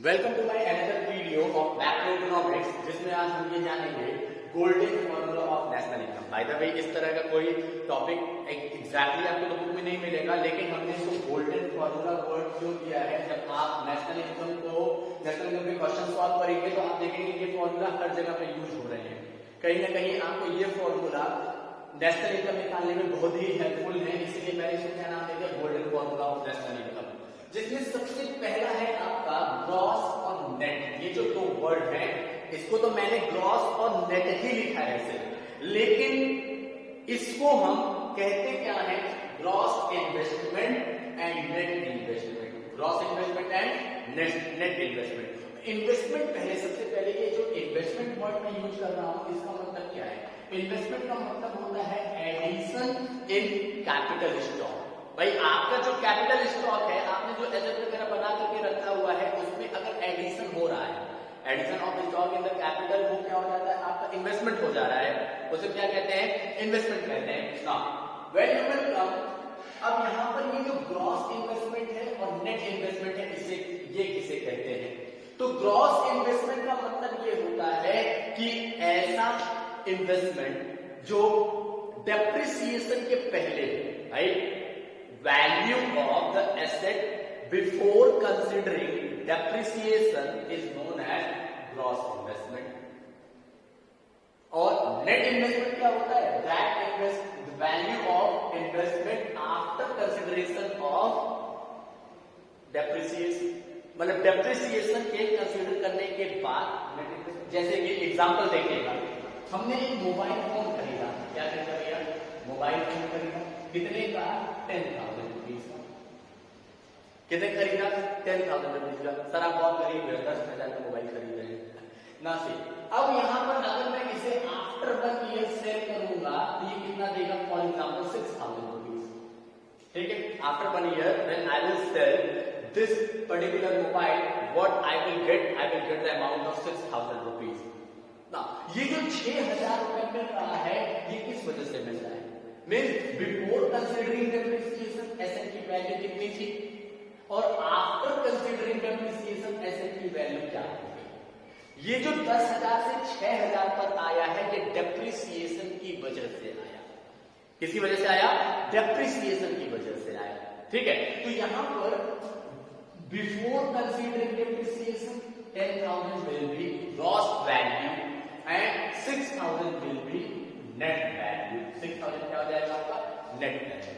Welcome to my another video of macroeconomics, जिसमें आज हम ये जानेंगे golden formula of national income. By the way, इस तरह का कोई टॉपिक एग्जैक्टली आपको तो बुक में नहीं मिलेगा, लेकिन हमने इसको गोल्डन फॉर्मूला वर्ड क्यों किया है। जब आप नेशनल इनकम के क्वेश्चन सॉल्व करेंगे तो आप देखेंगे ये फॉर्मूला हर जगह पे यूज हो रहे हैं। कहीं ना कहीं आपको ये फॉर्मूला नेशनल इनकम निकालने में बहुत ही हेल्पफुल है, इसीलिए मैंने इसको क्या नाम दिया golden formula of national income, जिसमें सबसे पहला है आपका ग्रॉस और नेट। ये जो दो वर्ड है, इसको तो मैंने ग्रॉस और नेट ही लिखा है सिर्फ, लेकिन इसको हम कहते क्या है, gross investment and net investment. Gross investment and net investment. Investment पहले, सबसे पहले ये जो इन्वेस्टमेंट वर्ड मैं यूज कर रहा हूं, इसका मतलब क्या है। इन्वेस्टमेंट का मतलब होता है एडिशन इन कैपिटल स्टॉक। भाई, आपका जो कैपिटल स्टॉक है, आपने जो एसेट वगैरह बना करके रखा हुआ है, उसमें अगर एडिशन हो रहा है, addition of stock in the capital, वो क्या हो जाता है, आपका इन्वेस्टमेंट हो जा रहा है, उसे क्या कहते हैं, इन्वेस्टमेंट कहते हैं। नाउ व्हेन यू विल कम, अब यहां पर ये जो ग्रॉस इन्वेस्टमेंट है और नेट इन्वेस्टमेंट है, ये किसे कहते हैं। तो ग्रॉस इन्वेस्टमेंट का मतलब ये होता है कि ऐसा इन्वेस्टमेंट जो डेप्रिसिएशन के पहले, right, value of the asset before considering depreciation is known as gross investment। और net investment क्या होता है, the value of investment after consideration of depreciation। मतलब डेप्रिसिएशन के कंसीडर करने के बाद net investment। जैसे कि एग्जांपल देखिएगा, हमने एक मोबाइल फोन खरीदा, क्या खरीदा, मोबाइल फोन खरीदा, कितने का, 10,000 रुपीज का। कितने खरीदा, 10,000 रुपीज का। सर आप बहुत गरीब है, 10,000 का मोबाइल खरीद रहे हैं ना सी। अब यहाँ पर अगर मैं इसे आफ्टर 1 ईयर सेल करूंगा तो ये कितना देगा, फॉर एग्जाम्पल 6,000 रुपीज। ठीक है, after 1 year when I will sell this particular mobile, what I will get the amount of 6,000 rupees. ना ये जो 6,000 रुपए मिल रहा है, ये किस वजह से मिल रहा है, means before considering depreciation asset की वैल्यू कितनी थी, और आफ्टर कंसिडरिंग डेप्रिसिएशन एसेट की वैल्यू क्या होगी। ये जो 10,000 से 6,000 पर आया है, ये डेप्रिसिएशन की वजह से आया। किसकी वजह से आया, डेप्रिसिएशन की वजह से आया। ठीक है, तो यहां पर before considering depreciation 10,000 will be gross value and 6,000 will be net value. 6,000 क्या हो जाएगा आपका, नेट वैल्यू।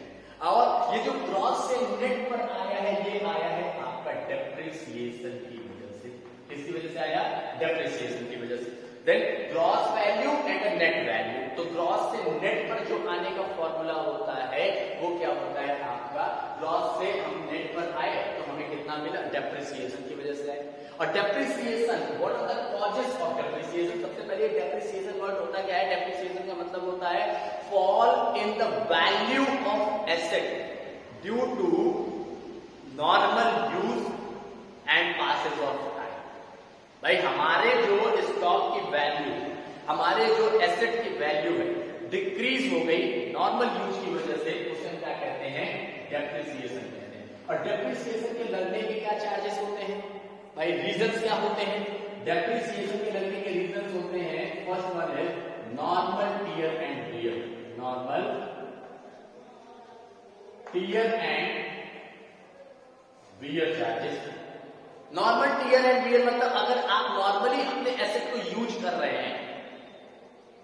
और ये जो ग्रॉस से नेट पर आया है, ये आया है आपका डेप्रिसिएशन की वजह से। किसकी वजह से आया, डेप्रिसिएशन की वजह से। Then gross value and net value. तो ग्रॉस से नेट पर जो आने का फॉर्मूला होता है, वो क्या होता है आपका, ग्रॉस से हम नेट पर आए तो हमें कितना मिला, डेप्रिसिएशन की वजह से आए। और depreciation, what are the causes of depreciation. सबसे पहले डेप्रिसिएशन वर्ड होता क्या है, डेप्रिसिएशन का मतलब होता है fall in the value of asset due to normal use and passage of time. भाई, हमारे जो स्टॉक की वैल्यू, हमारे जो एसेट की वैल्यू है, डिक्रीज हो गई नॉर्मल यूज की वजह से, उसे हम क्या कहते हैं, डेप्रिसिएशन कहते हैं। और डेप्रिसिएशन के लगने के क्या चार्जेस होते हैं, भाई रीजंस क्या होते हैं, डेप्रिसिएशन के लगने के रीजंस होते हैं, फर्स्ट वन है normal tear and wear. Normal tear and wear charges. Normal tear and wear मतलब अगर आप नॉर्मली अपने एसेट को यूज कर रहे हैं,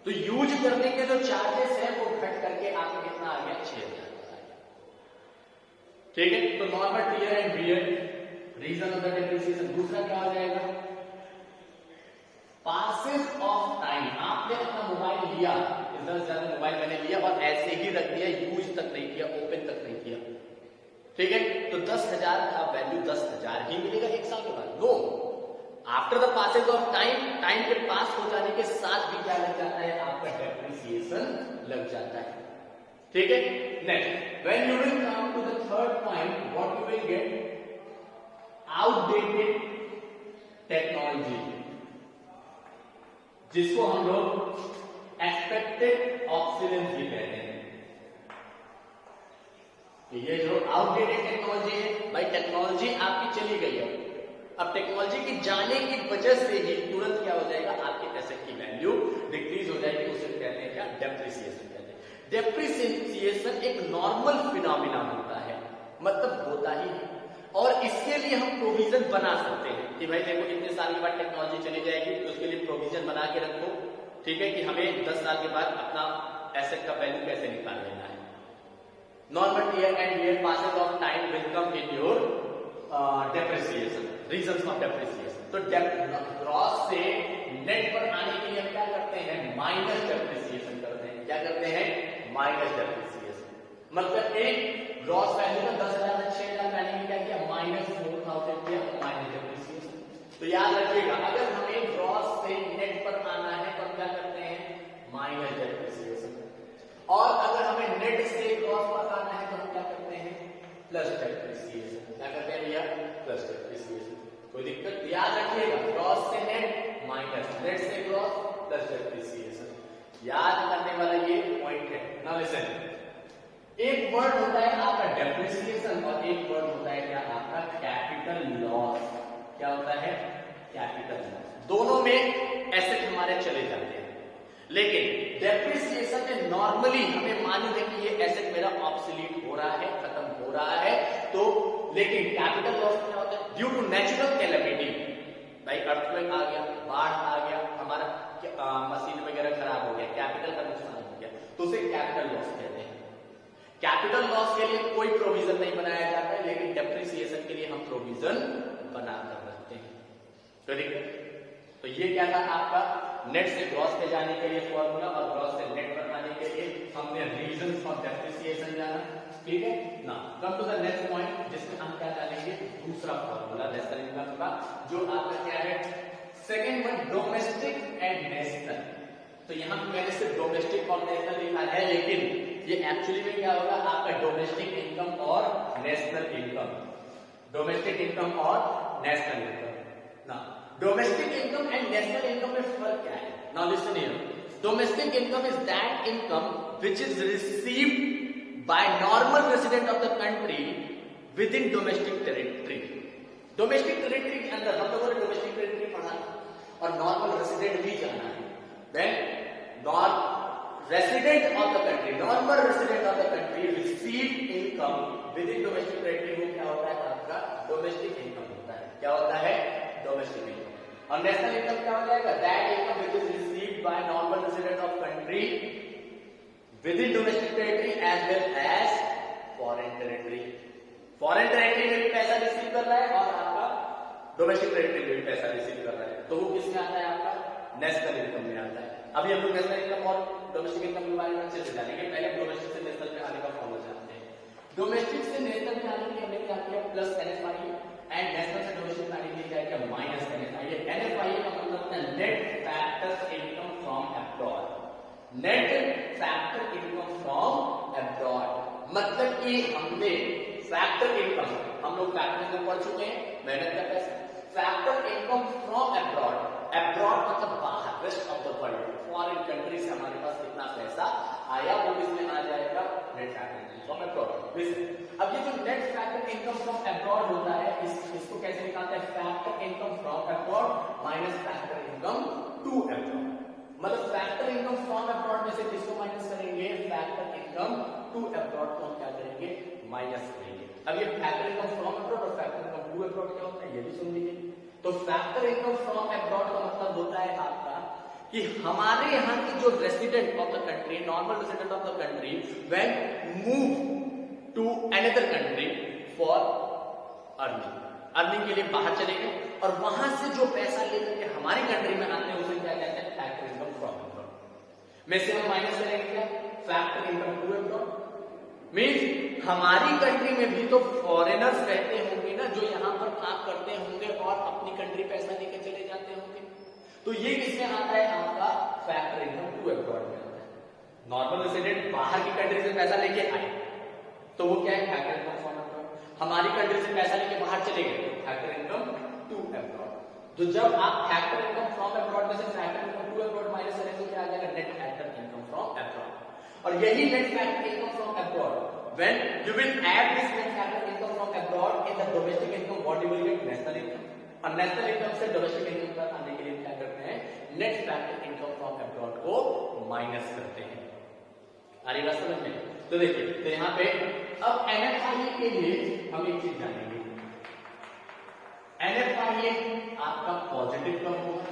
तो यूज करने के जो चार्जेस है वो घट करके आपको कितना आ गया, 6,000। ठीक है, तो normal tear and wear reason of the depreciation. दूसरा क्या हो जाएगा, पासेज ऑफ टाइम। आपने अपना मोबाइल लिया, इतना ज्यादा मोबाइल मैंने लिया और ऐसे ही रख दिया, यूज तक नहीं किया, ओपन तक नहीं किया। ठीक है, तो 10,000 का वैल्यू 10,000 ही मिलेगा 1 साल के बाद। No, after the passage of time, time के पास हो जाने के साथ भी क्या लग जाता है, आपका डेप्रिसिएशन लग जाता है। ठीक है, next when you will come to the third point, what you will get, outdated technology, जिसको हम लोग एक्सपेक्टेड ऑब्सोलेंस भी कहते हैं। ये जो आउटडेटेड टेक्नोलॉजी है, भाई टेक्नोलॉजी आपकी चली गई है, अब टेक्नोलॉजी की जाने की वजह से ही तुरंत क्या हो जाएगा, आपके एसेट की वैल्यू डिक्रीज हो जाएगी। उसे कहते हैं क्या, डेप्रिसिएशन कहते हैं। डेप्रिसिएशन एक नॉर्मल फिनोमिना होता है, मतलब होता ही है, और इसके लिए हम प्रोविजन बना सकते हैं कि भाई देखो इतने साल के बाद टेक्नोलॉजी चली जाएगी, तो उसके लिए प्रोविजन बना के रखो, ठीक है, कि हमें 10 साल के बाद अपना एसेट का वैल्यू कैसे निकाल लेना है। Normal year and year passes of time will come in your depreciation, reasons of depreciation. तो ग्रॉस से नेट पर आने के लिए हम क्या करते हैं, माइनस डेप्रिसिएशन करते हैं। क्या करते हैं, माइनस डेप्रिसिएशन। मतलब एक ग्रॉस वैल्यू का 10,000 से 6,000 मैंने क्या किया, माइनस 4,000 किया, माइनस डेप्रिसिएशन। तो याद रखिएगा, अगर हमें ग्रॉस से नेट पर आना है तो हम क्या करते हैं, माइनस डेप्रिसिएशन, और अगर हमें नेट से ग्रॉस पर आना है तो हम क्या करते हैं, प्लस डेप्रिसिएशन। क्या करते हैं भैया, प्लस डेप्रिसिएशन। कोई दिक्कत, याद रखिएगा, ग्रॉस से नेट माइनस, नेट से ग्रॉस प्लस डेप्रिसिएशन। याद करने वाला ये पॉइंट है। नाउ लिसन, एक वर्ड होता है आपका डेप्रिसिएशन और एक वर्ड होता है क्या, आपका कैपिटल लॉस। क्या होता है, कैपिटल लॉस। दोनों में एसेट हमारे चले जाते हैं, लेकिन डेप्रिसिएशन में नॉर्मली हमें मालूम है कि ये एसेट मेरा ऑब्सोलीट हो रहा है, खत्म हो रहा है, तो लेकिन कैपिटल लॉस क्या होता है, ड्यू टू नेचुरल कैलेमिटी, भाई अर्थक्वेक आ गया, बाढ़ आ गया, हमारा मशीन वगैरह खराब हो गया, कैपिटल का नुकसान हो गया, तो उसे कैपिटल लॉस कहते हैं। कैपिटल लॉस के लिए कोई प्रोविजन नहीं बनाया जाता है, लेकिन डेप्रिसिएशन के लिए हम प्रोविजन बनाकर रखते हैं। तो ये क्या था आपका नेट से ग्रॉस पे जाने के लिए फॉर्मूला, और ग्रॉस से नेट पर आने के लिए हमने रीजंस ऑफ डेप्रिसिएशन जाना, ठीक है ना। Come to the next point, जिसमें हम क्या जानेंगे, दूसरा फॉर्मूला नेशनल इनकम का, जो आपका क्या है, second one, domestic and national. तो यहां पे मैंने सिर्फ डोमेस्टिक और नेशनल लिखा है, लेकिन ये एक्चुअली में क्या होगा, आपका डोमेस्टिक इनकम और नेशनल इनकम, डोमेस्टिक इनकम और नेशनल इनकम ना। Domestic income and national income में फर्क क्या है, now listen here. Domestic income is that income which is received by normal resident of the country with in domestic territory. Domestic territory के अंदर हम लोगों ने डोमेस्टिक टेरिटरी पढ़ा और नॉर्मल रेजिडेंट भी जाना है। Then resident of the country, normal resident of the country receive income within domestic territory में क्या होता है, आपका domestic income होता है। क्या होता है, domestic income। और national income क्या हो जाएगा, that income which is received by normal resident of country within domestic territory as well as foreign territory। foreign territory में भी पैसा रिसीव कर रहा है और आपका domestic territory में भी पैसा रिसीव कर रहा है, तो वो किसमें आता है, आपका national income में आता है। अभी हम लोग नेशनल इनकम और डोमेस्टिक इनकम के बारे में अच्छे से जानेंगे। पहले डोमेस्टिक से नेशनल में आने का फॉर्मूला जानते हैं। डोमेस्टिक से नेशनल में आने के लिए हमने क्या किया, प्लस एनएफआई, एंड नेशनल से डोमेस्टिक में आने के लिए क्या किया, माइनस एनएफआई। एनएफआई का मतलब होता है net factor income from abroad. Net factor income from abroad मतलब कि हमने फैक्टर इनकम, हम लोग फैक्टर इनकम पढ़ चुके हैं, मेहनत का पैसा। Factor income from abroad, abroad मतलब बाहर, rest of the world, foreign country से हमारे पास कितना पैसा आया वो किसमें आ जाएगा, net factor income from abroad. अब ये जो net factor income from abroad होता है, इसको कैसे निकालते हैं, factor income from abroad minus factor income to abroad. मतलब फैक्टर इनकम फ्रॉम अब्रॉड में से किसको माइनस करेंगे, फैक्टर इनकम टू अब्रॉड को हम क्या करेंगे, माइनस करेंगे। अब ये फैक्टर इनकम फ्रॉम अब्रॉड और फैक्टर इनकम टू अब्रॉड क्या होता है, ये भी सुन लीजिए। तो फैक्टर इनकम फ्रॉम अब्रॉड का मतलब होता है आपका कि हमारे यहाँ की जो resident of the country, normal resident of the country when move to another country for earning के लिए बाहर चले गए और वहां से जो पैसा लेकर के हमारी कंट्री में आते हैं उसे क्या कहते हैं, फैक्टर इनकम फ्रॉम अब्रॉड। में से हम माइनस करेंगे क्या, factor income to abroad. Means हमारी कंट्री में भी तो फॉरेनर्स रहते होंगे ना, जो यहाँ पर काम करते होंगे और अपनी कंट्री पैसा लेकर चले जाते होंगे, तो ये किसमें आता है, आपका फैक्टर इनकम टू अब्रॉड में आता है। नॉर्मल रेसिडेंट बाहर की कंट्री से पैसा लेके आए तो वो क्या है, फैक्टर इनकम फ्रॉम अब्रॉड। हमारी कंट्री से पैसा लेके बाहर चले गए, फैक्टर इनकम टू अब्रॉड। तो जब आप फैक्टर इनकम फ्रॉम अब्रॉड में से factor income to abroad minus करेंगे तो क्या आ जाएगा, net factor income from abroad. और यही net factor income from abroad, when you will add this net factor income from abroad in the domestic income, what you will get, national income। और national income से domestic income पर आने के लिए क्या करते हैं, net factor income from abroad को माइनस करते हैं। आ रही बात समझ में? तो देखिए, तो यहाँ पे अब NFIA के लिए हम एक चीज जानेंगे। NFIA आपका पॉजिटिव कब होगा,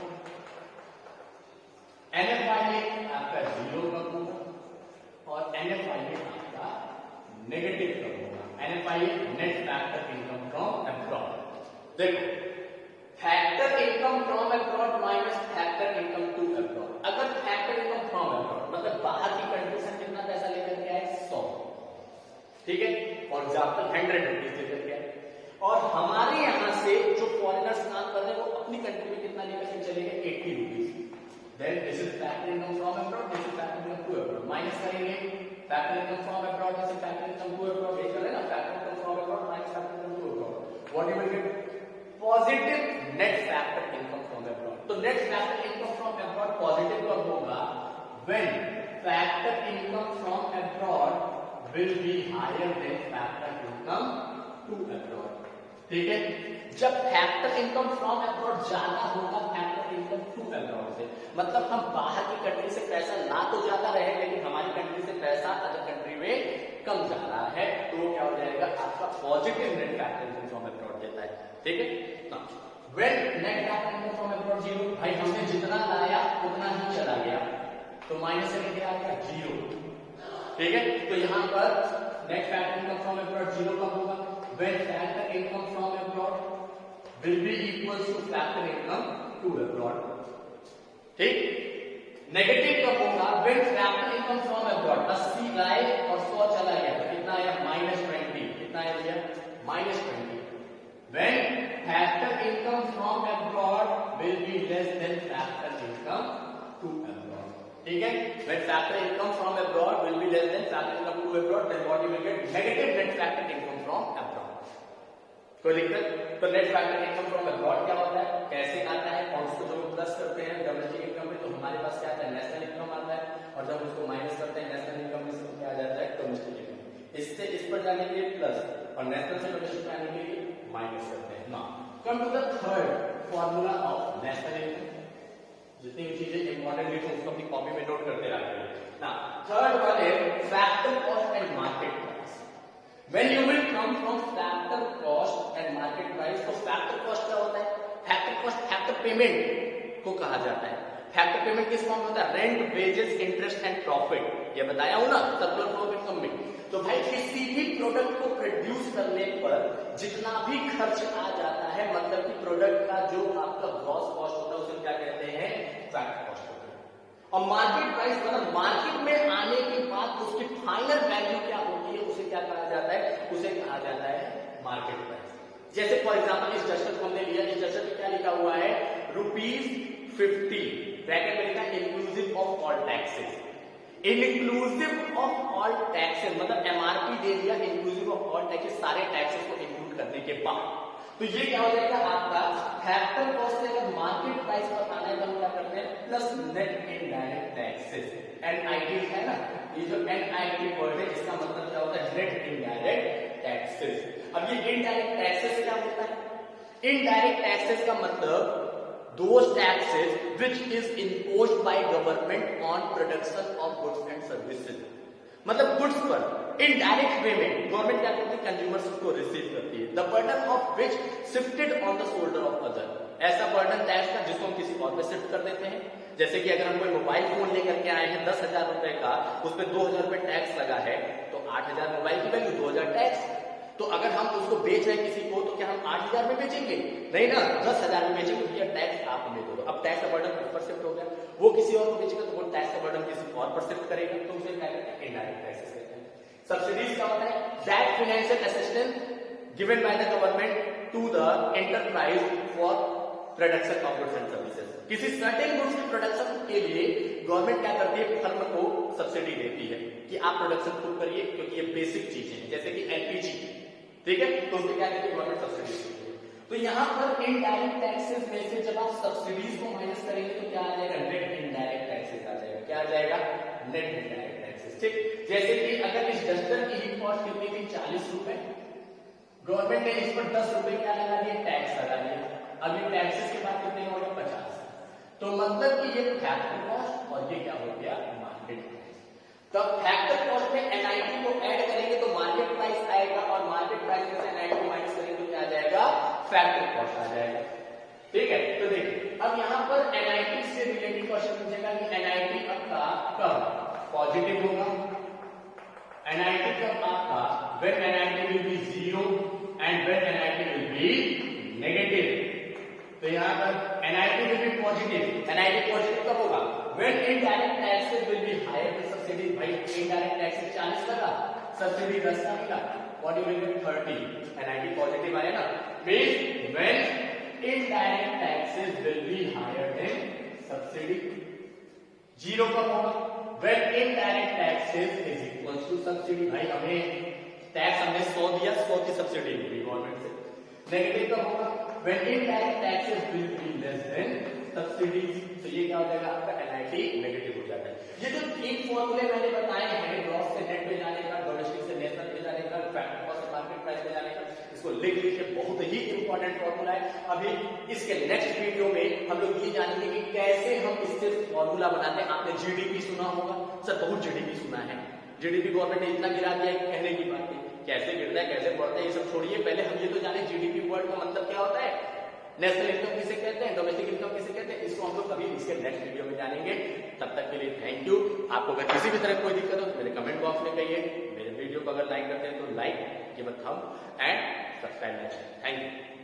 NFIA आपका जीरो कब होगा, और NFIA आपका नेगेटिव कब होगा। NFIA net factor income from abroad. देखो, factor income from abroad minus factor income to abroad. अगर फैक्टर इनकम फ्रॉम अब्रॉड मतलब बाहर की कंट्री से कितना पैसा लेकर के आए, 100, ठीक है, फॉर एग्जाम्पल 100 रुपीज लेकर के आए, और हमारे यहां से जो फॉरेनर्स काम कर रहे हैं वो अपनी कंट्री में कितना लेकर के चले गए, 80 rupees. Then this is factor income from abroad, this is factor income to abroad. Minus करेंगे factor income from abroad, this is factor income to abroad. ये कर रहे हैं ना, factor income from abroad minus factor income to abroad. What you will get, positive net factor income from abroad. तो net factor income from abroad positive कब होगा, when factor income from abroad will be higher than factor income to abroad। ठीक है, जब factor income from abroad ज्यादा होगा factor income to abroad से, मतलब हम बाहर की कंट्री से पैसा ला तो ज्यादा रहे लेकिन हमारी कंट्री से पैसा अदर कंट्री में कम जा रहा है, तो क्या हो जाएगा, आपका positive net factor income from abroad देता है। ठीक है, when net factor income from abroad zero, भाई हमने जितना लाया उतना ही चला गया, तो माइनस से क्या आ गया, जीरो। ठीक है, तो यहां पर net factor income from abroad zero कब होगा, when factor income from abroad will be equals to factor income to abroad. ठीक, नेगेटिव कब होगा, when factor income from abroad 80 लाए और 100 चला गया, तो कितना आया, -20। कितना आया भैया, -20। When factor income from abroad will be less than factor income to abroad. ठीक है, when factor income from abroad will be less than factor income to abroad, then what you will get, negative net factor income from abroad। कोई दिक्कत? तो net factor income from abroad क्या होता है, कैसे आता है, और उसको जब हम प्लस करते हैं डोमेस्टिक इनकम में तो हमारे पास क्या आता है, नेशनल इनकम आता है, और जब उसको माइनस करते हैं नेशनल इनकम में से क्या आ जाता है, डोमेस्टिक इनकम। इससे इस पर जाने के लिए प्लस और नेशनल से डोमेस्टिक आने के लिए माइनस करते हैं। Now come to the third formula of national income. जितनी भी चीजें इंपॉर्टेंट है उसको अपनी कॉपी में नोट करते रहिए ना। थर्ड वन है factor cost and market price. When you will come from factor cost and market price, तो फैक्टर कॉस्ट क्या होता है, फैक्टर कॉस्ट फैक्टर पेमेंट को कहा जाता है। फैक्टर पेमेंट किस फॉर्म में होता है, rent, wages, interest and profit. ये बताया हूं ना सर्कुलर फ्लो ऑफ इनकम में। तो भाई किसी भी प्रोडक्ट को प्रोड्यूस करने पर जितना भी खर्च आ जाता है, मतलब कि प्रोडक्ट का जो आपका ग्रॉस कॉस्ट होता है उसे क्या कहते हैं, फैक्टर कॉस्ट होता है। और मार्केट प्राइस मतलब मार्केट में आने के बाद उसकी फाइनल वैल्यू क्या होती है, उसे क्या कहा जाता है, उसे कहा जाता है मार्केट प्राइस। जैसे फॉर एग्जाम्पल इस डस्टर को हमने लिया, इस डस्टर में क्या लिखा हुआ है, ₹50 ब्रैकेट में लिखा है inclusive of all taxes. Inclusive of all taxes मतलब एमआरपी दे दिया, इंक्लूसिव ऑफ ऑल टैक्सेस, सारे टैक्सेस को इंक्लूड करने के बाद। तो ये क्या हो जाएगा आपका फैक्टर कॉस्ट से अगर मार्केट प्राइस बताना है तो हम क्या करते हैं, plus net indirect taxes. NIT है ना, ये जो एनआईटी वर्ड है इसका मतलब क्या होता है, नेट इनडायरेक्ट टैक्सेस। अब ये इनडायरेक्ट टैक्सेस क्या होता है, इनडायरेक्ट टैक्सेस का मतलब those taxes which is imposed by government on production of goods and services। मतलब गुड्स पर इनडायरेक्ट वे में गवर्नमेंट क्या करती है, कंज्यूमर्स को रिसीव करती है। The burden of which shifted on the shoulder of other, ऐसा बर्डन टैक्स का जिसको हम किसी और पे शिफ्ट कर देते हैं। जैसे कि अगर हम कोई मोबाइल फोन लेकर के आए हैं 10,000 रुपए का, उस पर 2,000 रुपए टैक्स लगा है, तो 8,000 मोबाइल की वैल्यू, 2,000 टैक्स। तो अगर हम उसको बेच रहे हैं किसी को, तो क्या हम 8,000 में बेचेंगे, नहीं ना, 10,000 में बेचेंगे, तो टैक्स आप हमें दो। अब टैक्स का बर्डन ऊपर शिफ्ट हो गया, वो किसी और को बेचेगा तो वो टैक्स का बर्डन किसी और पर शिफ्ट करेगा, तो उसे क्या कहते हैं, इनडायरेक्ट टैक्सेस कहते हैं। सब्सिडीज क्या होता है, that financial assistance given by the government to the enterprise for production of goods and services. किसी सर्टेन गुड्स की प्रोडक्शन के लिए गवर्नमेंट क्या करती है, फर्म को सब्सिडी देती है कि आप प्रोडक्शन खुद करिए, क्योंकि ये बेसिक चीज है, जैसे कि एलपीजी, ठीक है, तो उसमें क्या कहती है गवर्नमेंट सब्सिडी देती है। तो यहाँ पर इनडायरेक्ट टैक्सेस में से जब आप सब्सिडीज को माइनस करेंगे तो क्या आ जाएगा, नेट इनडायरेक्ट टैक्सेस आ जाएगा। क्या आ जाएगा, नेट इनडायरेक्ट टैक्सेस। ठीक, जैसे कि अगर इस डस्टर की ही कॉस्ट कितनी थी, 40 रुपए, गवर्नमेंट ने इस पर 10 रुपए क्या लगा दिया, टैक्स लगा दिया, अभी टैक्सेस के बाद कितने हो गए 50। तो मतलब कि ये फैक्टर कॉस्ट और ये क्या हो गया मार्केट प्राइस। तो फैक्टर कॉस्ट में एनआईटी को ऐड करेंगे तो मार्केट प्राइस आएगा और मार्केट प्राइस में से एनआईटी को माइनस करेंगे तो क्या आ जाएगा फैक्टर कॉस्ट आ जाएगा। ठीक है, तो देखिए अब यहां पर एनआईटी से रिलेटेड क्वेश्चन पूछेगा कि एनआईटी आपका कब पॉजिटिव होगा, एनआईटी कब आपका when NIT will be 0 and when NIT will be negative. तो यहां पर NIT will be positive, NIT positive कब होगा when indirect taxes will be higher than subsidy. भाई इनडायरेक्ट टैक्सेस 40 लगा, सब्सिडी 10 का मिला, what you will get 30। NIT positive आया ना, means when indirect taxes will be higher than subsidy. 0 कब होगा when indirect taxes is equal to subsidy. भाई हमें टैक्स हमने 100 दिया, 100 की सब्सिडी मिली गवर्नमेंट से। नेगेटिव कब होगा when indirect taxes will be less than subsidies। तो ये क्या हो जाएगा आपका एनआईटी नेगेटिव हो जाता है। ये जो 3 फॉर्मूले मैंने बताए हैं ग्रॉस से नेट पे जाने का, डोमेस्टिक से नेशनल पे जाने का, फैक्टर कॉस्ट से मार्केट प्राइस पे जाने का, इसको लिख लीजिए, बहुत ही इंपॉर्टेंट फॉर्मूला है। अभी इसके नेक्स्ट वीडियो में हम लोग ये जानेंगे कि कैसे हम इससे फॉर्मूला बनाते हैं। आपने जीडीपी सुना होगा, सर बहुत जीडीपी सुना है, जीडीपी गवर्नमेंट ने इतना गिरा दिया है, कहने की बात है, कैसे गिरता है कैसे बढ़ता है ये सब छोड़िए, पहले हम ये तो जाने जीडीपी वर्ड का मतलब क्या होता है, नेशनल इनकम किसे कहते हैं, डोमेस्टिक इनकम किसे कहते हैं, इसको हम लोग कभी इसके नेक्स्ट वीडियो में जानेंगे। तब तक के लिए थैंक यू। आपको अगर किसी भी तरह कोई दिक्कत हो तो मेरे कमेंट बॉक्स में कहिए। मेरे वीडियो को अगर लाइक करते हैं तो like, give a thumb and subscribe my channel. Thank you.